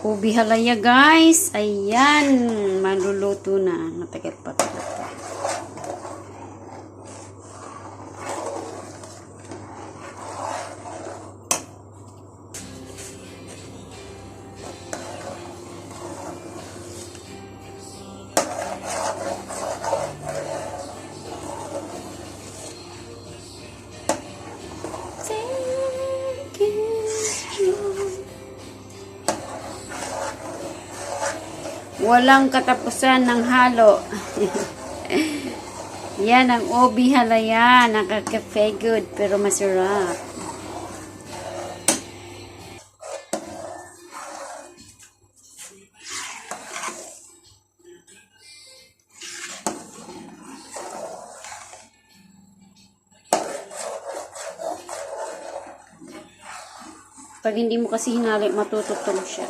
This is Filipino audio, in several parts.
Ubi halaya guys. Ayan. Maluluto na. Matagal pa ito. Walang katapusan ng halo. Yan ang ubi halaya. Nakaka-feel good pero masarap. Pag hindi mo kasi hinali, matututong siya.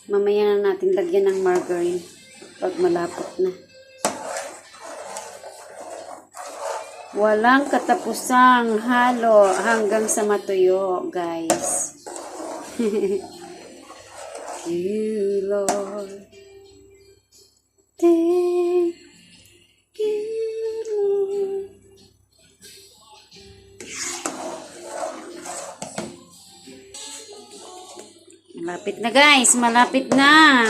Mamaya na natin lagyan ng margarine pag malapot na. Walang katapusang halo hanggang sa matuyo, guys. You, Lord. Thank you, Lord. Malapit na guys, malapit na.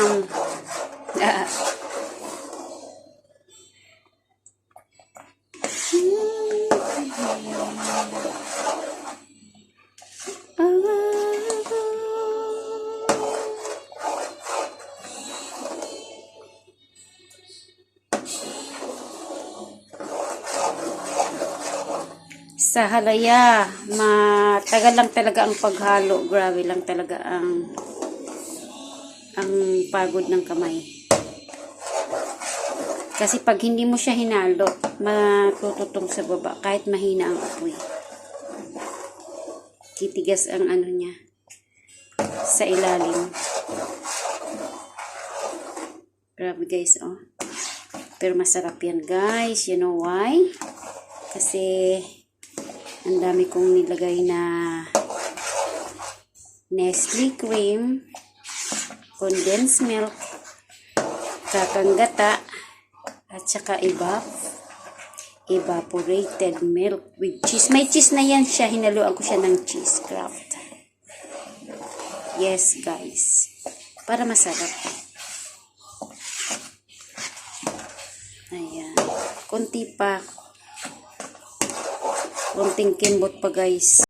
Sa halaya, matagal lang talaga ang paghalo. Grabe lang talaga ang pagod ng kamay. Kasi pag hindi mo siya hinalo, matututong sa baba kahit mahina ang apoy. Titigas ang ano niya sa ilalim. Grabe guys, oh. Pero masarap yan guys. You know why? Kasi ang dami kong nilagay na Nestle cream, condensed milk, kakanggata, at saka evaporated milk with cheese. May cheese na yan siya. Hinaluan ko siya ng cheese craft. Yes, guys. Para masarap. Ayan. Kunti pa. Kunting kimbot pa, guys.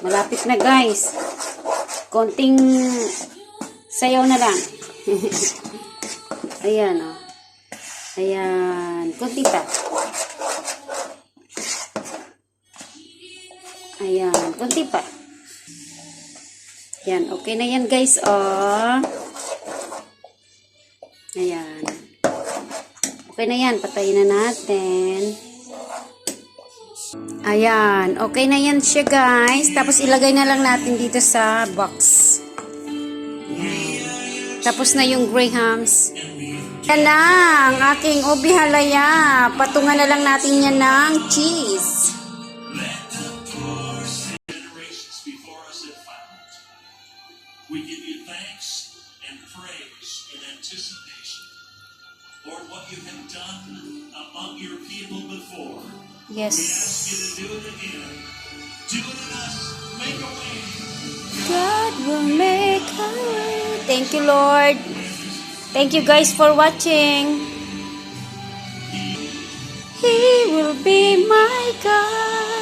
Malapit na, guys. Konting sayaw na lang. Ayan, oh. Ayan. Kunti pa. Ayan. Kunti pa. Ayan. Okay na yan, guys, oh. Ayan. Okay na yan. Patayin na natin. Ayan. Okay na yan siya, guys. Tapos ilagay na lang natin dito sa box. Ayan. Tapos na yung grahams. Yan na ang aking ubi halaya. Patungan na lang natin yan ng cheese. We give you thanks and praise in anticipation. Lord, what you have done among your people before. Yes. We ask you to do it again. Do it in us. Make a way. God will make a way. Thank you, Lord. Thank you guys for watching. He will be my God.